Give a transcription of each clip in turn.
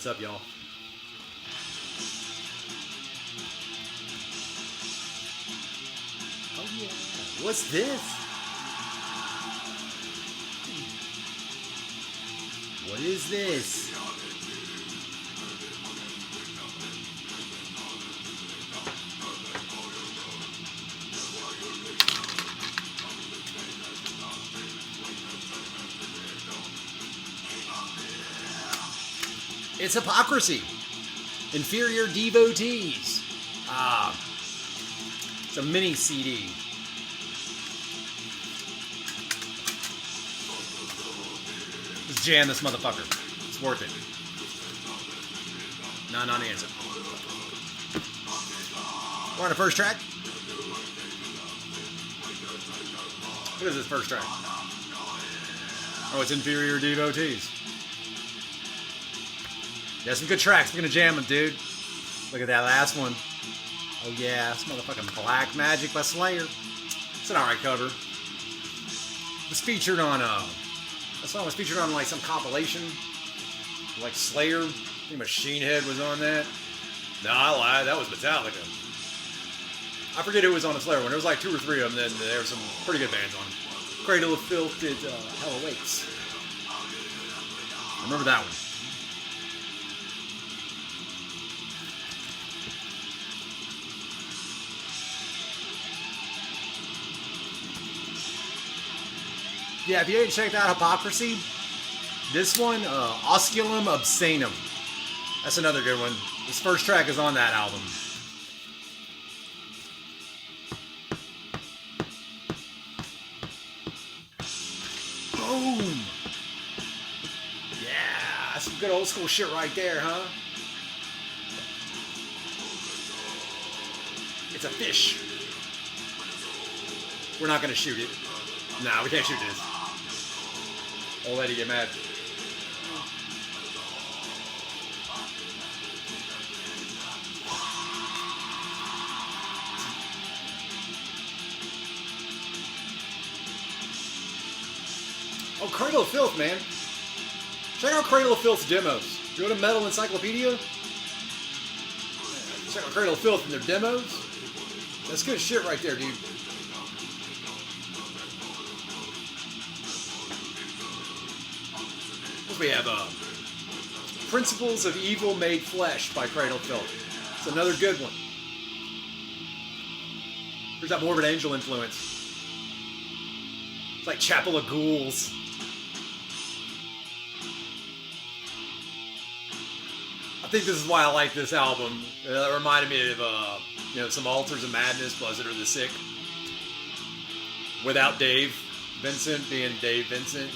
What's up, y'all? Oh yeah. What's this? What is this? It's Hypocrisy. Inferior Devotees. It's a mini CD. Let's jam this motherfucker. It's worth it. No answer. We're on the first track. What is this first track? Oh, it's Inferior Devotees. Yeah, some good tracks. We're gonna jam them, dude. Look at that last one. Oh yeah, this motherfucking Black Magic by Slayer. It's an alright cover. It was featured on that song was featured on like some compilation, like Slayer. I think Machine Head was on that. No, I lied. That was Metallica. I forget who was on the Slayer one. There was like 2 or 3 of them. Then there were some pretty good bands on it. Cradle of Filth did Hell Awaits. I remember that one. Yeah, if you didn't check out Hypocrisy, this one, Osculum Obscenum. That's another good one. This first track is on that album. Boom! Yeah, that's some good old school shit right there, huh? It's a fish. We're not gonna shoot it. Nah, we can't shoot this. Old lady get mad. Oh, Cradle of Filth, man. Check out Cradle of Filth's demos. Go to Metal Encyclopedia. Check out Cradle of Filth and their demos. That's good shit right there, dude. We have Principles of Evil Made Flesh by Cradle of Filth. It's another good one. There's that Morbid Angel influence. It's like Chapel of Ghouls. I think this is why I like this album. It reminded me of some Altars of Madness, Buzzard of the Sick. Without Dave Vincent being Dave Vincent.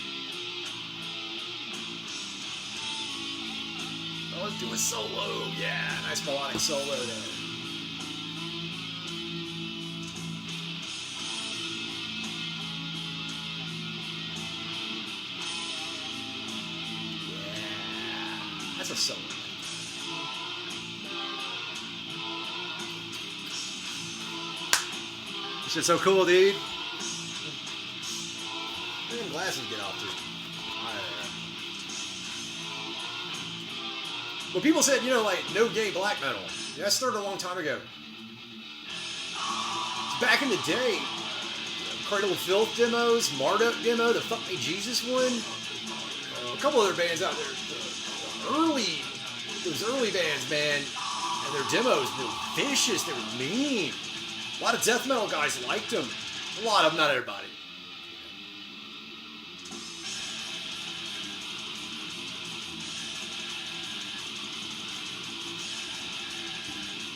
Let's do a solo. Yeah, nice melodic solo there. Yeah, that's a solo. This shit's so cool, dude. Where did glasses get off to? Well, people said, like, no gay black metal. Yeah, that started a long time ago. Back in the day, Cradle of Filth demos, Marduk demo, the Fuck Me Jesus one, a couple other bands out there. Those early bands, man, and their demos were vicious, they were mean. A lot of death metal guys liked them. A lot of them, not everybody.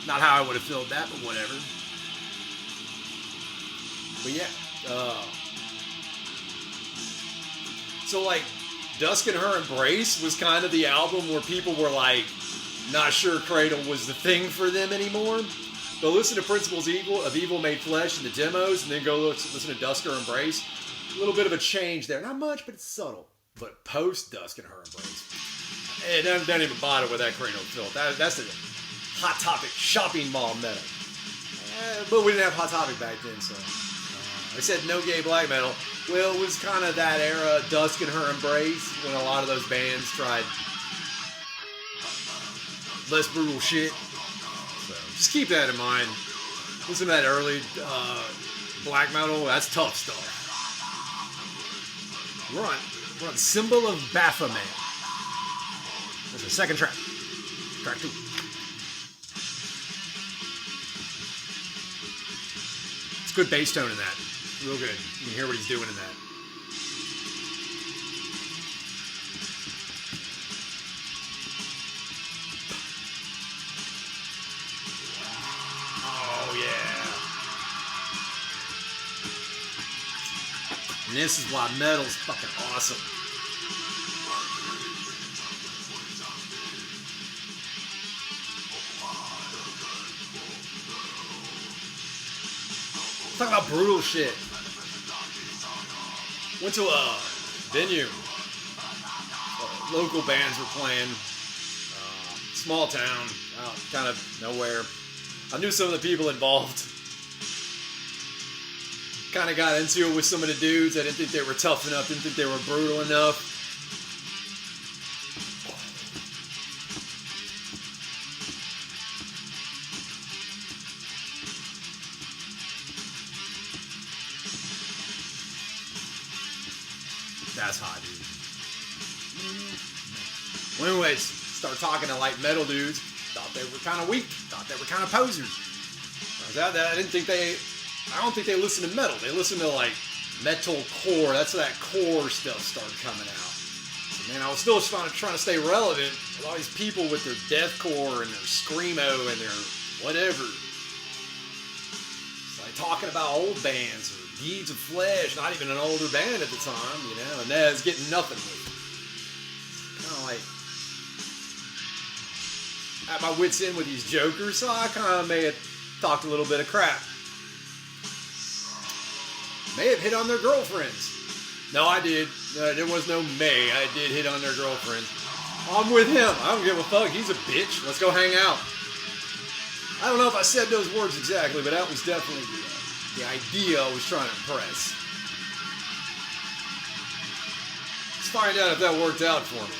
Not how I would have filled that, but whatever. But yeah. So like, Dusk in Her Embrace was kind of the album where people were like, not sure Cradle was the thing for them anymore. But listen to Principles of Evil Made Flesh and the demos, and then go listen to Dusk in Her Embrace. A little bit of a change there. Not much, but it's subtle. But post Dusk in Her Embrace, hey, don't even bother with that Cradle of Filth. That's a Hot Topic shopping mall metal. But we didn't have Hot Topic back then, so. I said no gay black metal. Well, it was kind of that era, Dusk in Her Embrace, when a lot of those bands tried less brutal shit. So just keep that in mind. Listen to that early black metal. That's tough stuff. We're on Symbol of Baphomet. That's the second track. Track 2. It's good bass tone in that. Real good. You can hear what he's doing in that. Oh, yeah. And this is why metal's fucking awesome. Talk about brutal shit. Went to a venue. Local bands were playing. Small town, kind of nowhere. I knew some of the people involved. Kind of got into it with some of the dudes. I didn't think they were tough enough. Didn't think they were brutal enough. That's hot, dude. Well, anyways, start talking to like metal dudes. Thought they were kind of weak. Thought they were kind of posers. I don't think they listen to metal. They listen to like metal core. That's where that core stuff started coming out. So, man, I was still trying to stay relevant with all these people with their deathcore and their screamo and their whatever. It's like talking about old bands or Deeds of Flesh, not even an older band at the time, you know, and that's getting nothing with it. Kind of like at my wits' end with these jokers, so I kind of may have talked a little bit of crap. May have hit on their girlfriends. No, I did. There was no may. I did hit on their girlfriends. I'm with him. I don't give a fuck. He's a bitch. Let's go hang out. I don't know if I said those words exactly, but that was definitely the idea I was trying to impress. Let's find out if that worked out for me.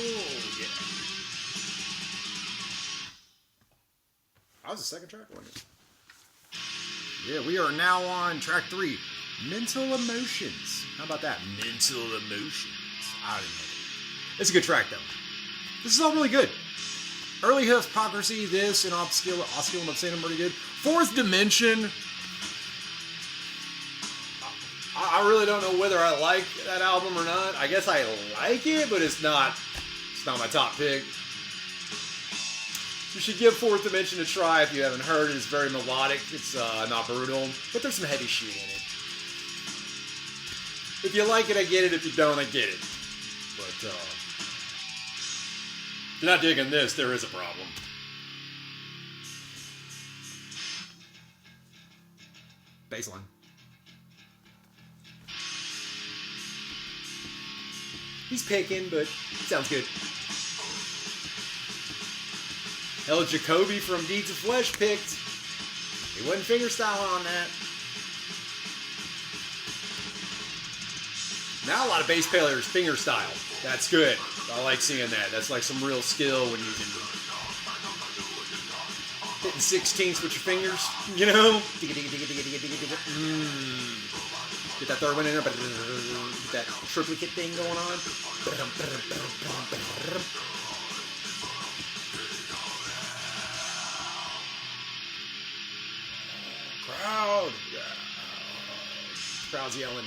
Oh, yeah. That was the second track, wasn't it? Yeah, we are now on track 3. Mental Emotions. How about that? Mental Emotions. I don't know. It's a good track, though. This is all really good. Early Hypocrisy, this, and Osculum Obscenum pretty good. Fourth Dimension. I really don't know whether I like that album or not. I guess I like it, but it's not my top pick. You should give Fourth Dimension a try if you haven't heard it. It's very melodic. It's not brutal, but there's some heavy shit in it. If you like it, I get it. If you don't, I get it. But if you're not digging this, there is a problem. Baseline. He's picking, but sounds good. El Jacoby from Deeds of Flesh picked. He wasn't fingerstyling on that. Now a lot of bass players fingerstyle. That's good. I like seeing that. That's like some real skill when you can hitting 16ths with your fingers, you know? Get that third one in there, but get that triplicate thing going on. Crowd. Crowd's yelling.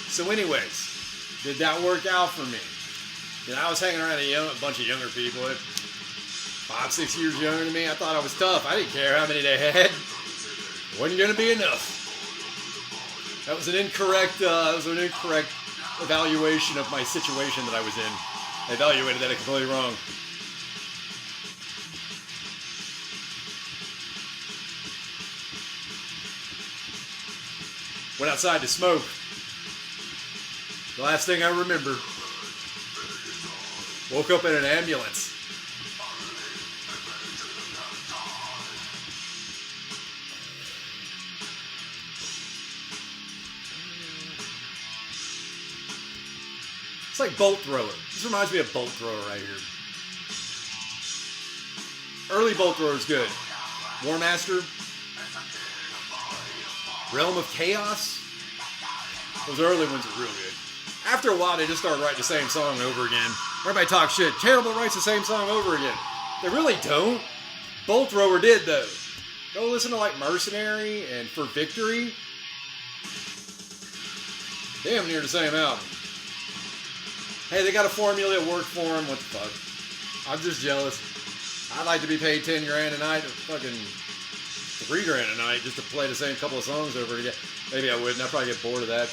So anyways, did that work out for me? You know, I was hanging around a bunch of younger people, 5-6 years younger than me. I thought I was tough. I didn't care how many they had. It wasn't going to be enough. That was an incorrect evaluation of my situation that I was in. I evaluated that completely wrong. Went outside to smoke. The last thing I remember, woke up in an ambulance. like Bolt Thrower. This reminds me of Bolt Thrower right here. Early Bolt Thrower is good. War Master. Realm of Chaos. Those early ones are real good. After a while, they just started writing the same song over again. Everybody talks shit. Terrible writes the same song over again. They really don't. Bolt Thrower did, though. Go listen to, like, Mercenary and For Victory. Damn near the same album. Hey, they got a formula that worked for them. What the fuck? I'm just jealous. I'd like to be paid 10 grand a night, or fucking 3 grand a night, just to play the same couple of songs over again. Maybe I wouldn't. I'd probably get bored of that.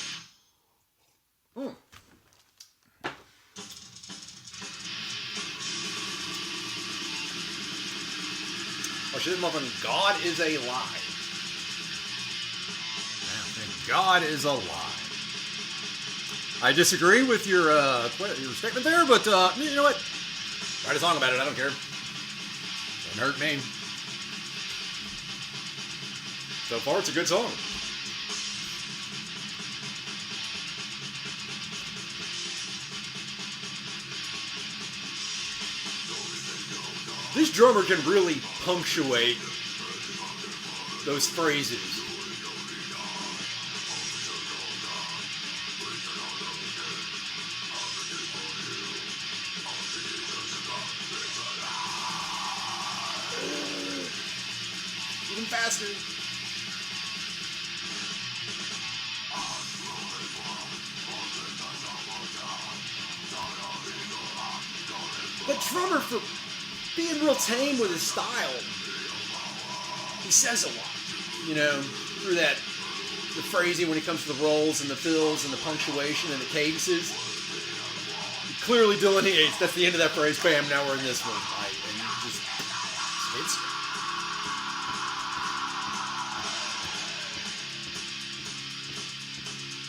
Oh shit, motherfucking God is a lie. God is a lie. I disagree with your statement there, but you know what? Write a song about it. I don't care. Doesn't hurt me. So far, it's a good song. This drummer can really punctuate those phrases. Even faster. The drummer, for being real tame with his style, he says a lot, you know, through that, the phrasing when it comes to the rolls and the fills and the punctuation and the cadences. He clearly delineates, that's the end of that phrase, bam, now we're in this one. Right? And he just hits it.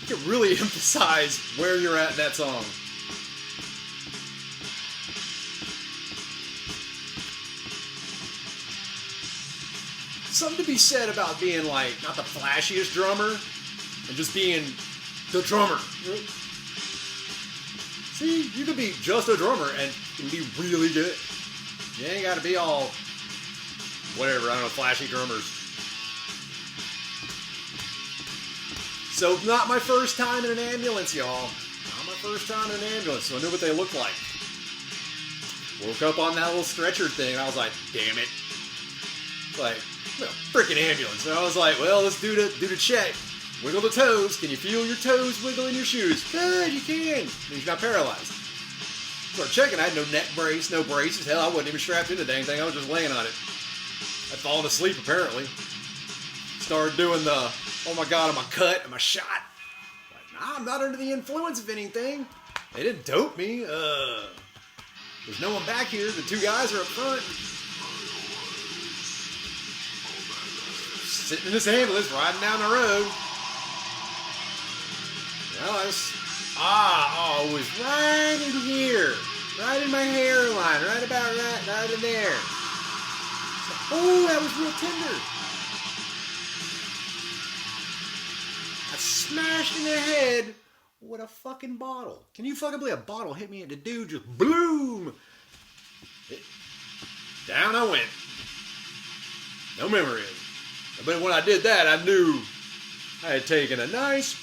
You can really emphasize where you're at in that song. Something to be said about being, like, not the flashiest drummer, and just being the drummer. See, you can be just a drummer and be really good. You ain't got to be all, whatever, I don't know, flashy drummers. So, not my first time in an ambulance, y'all. Not my first time in an ambulance, so I knew what they looked like. Woke up on that little stretcher thing, and I was like, damn it. Like, freaking ambulance. And I was like, well, let's do the check. Wiggle the toes. Can you feel your toes wiggle in your shoes? Good, you can. He's not paralyzed. Started checking. I had no neck brace, no braces. Hell, I wasn't even strapped into the dang thing. I was just laying on it. I'd fallen asleep, apparently. Started doing the, oh my God, am I cut? Am I shot? Like, nah, I'm not under the influence of anything. They didn't dope me. There's no one back here. The two guys are up front. Sitting in this ambulance, riding down the road. Well, I was right in here. Right in my hairline. Right about right in there. So, oh, that was real tender. I smashed in the head with a fucking bottle. Can you fucking believe a bottle hit me and the dude just bloom? Down I went. No memory of it. But when I did that, I knew I had taken a nice...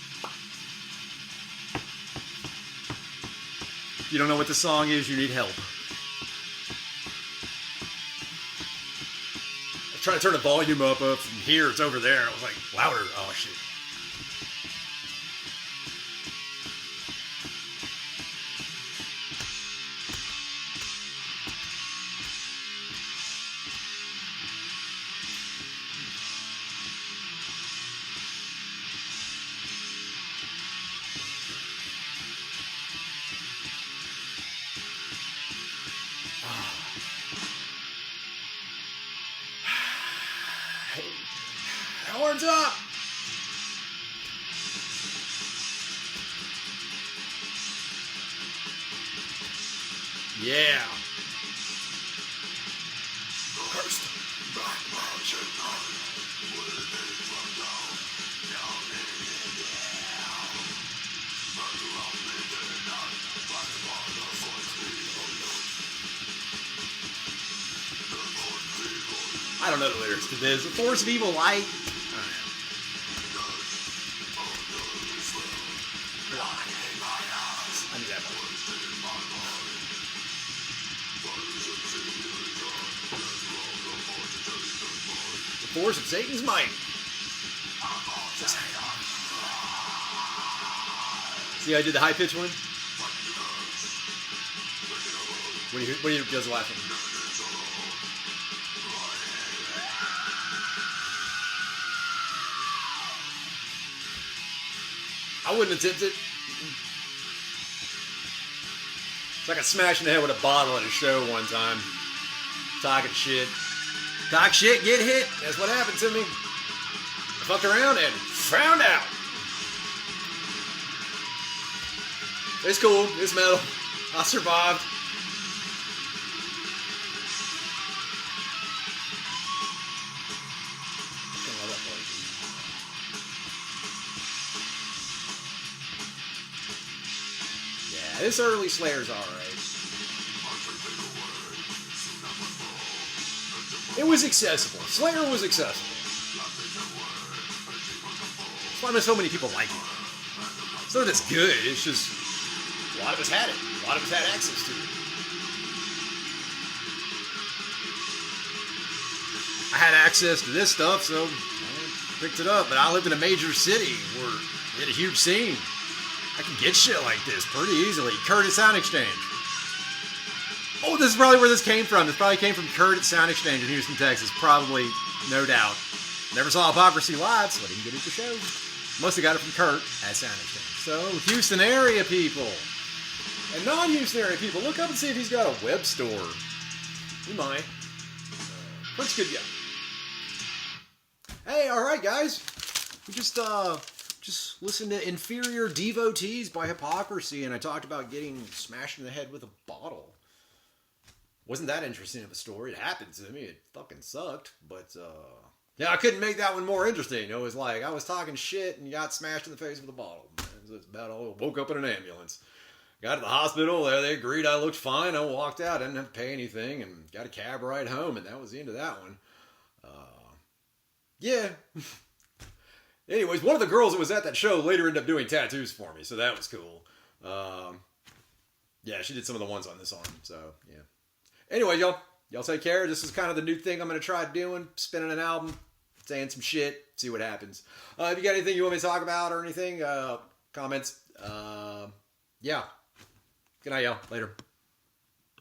If you don't know what the song is, you need help. I was trying to turn the volume up from here, it's over there. I was like, louder. Oh, shit. Horns up! Yeah. Cursed. I don't know the lyrics to this. The Force of Evil Light. I knew that one. The Force of Satan's Might. See, I did the high pitch one. What do you does laughing? I wouldn't attempt it. It's like I smashed in the head with a bottle at a show one time. Talking shit. Talk shit, get hit. That's what happened to me. I fucked around and found out. It's cool. It's metal. I survived. Yeah, this early Slayer's alright. It was accessible. Slayer was accessible. That's why so many people like it. It's not that it's good, it's just a lot of us had it. A lot of us had access to it. I had access to this stuff, so I picked it up. But I lived in a major city where we had a huge scene. I can get shit like this pretty easily. Kurt at Sound Exchange. Oh, this is probably where this came from. This probably came from Kurt at Sound Exchange in Houston, Texas. Probably, no doubt. Never saw Hypocrisy live, so I didn't get it at the show. Must have got it from Kurt at Sound Exchange. So, Houston area people and non-Houston area people, look up and see if he's got a web store. He might. Kurt's a good guy. Hey, all right, guys. We just listened to Inferior Devotees by Hypocrisy, and I talked about getting smashed in the head with a bottle. Wasn't that interesting of a story. It happened to me. It fucking sucked. But, yeah, I couldn't make that one more interesting. It was like I was talking shit and got smashed in the face with a bottle. It's about all. Woke up in an ambulance. Got to the hospital. There they agreed I looked fine. I walked out. I didn't have to pay anything and got a cab ride home. And that was the end of that one. Yeah. Anyways, one of the girls that was at that show later ended up doing tattoos for me. So that was cool. Yeah, she did some of the ones on this arm. So, yeah. Anyway, y'all take care. This is kind of the new thing I'm going to try doing. Spinning an album, saying some shit, see what happens. If you got anything you want me to talk about or anything, comments, yeah. Good night, y'all. Later.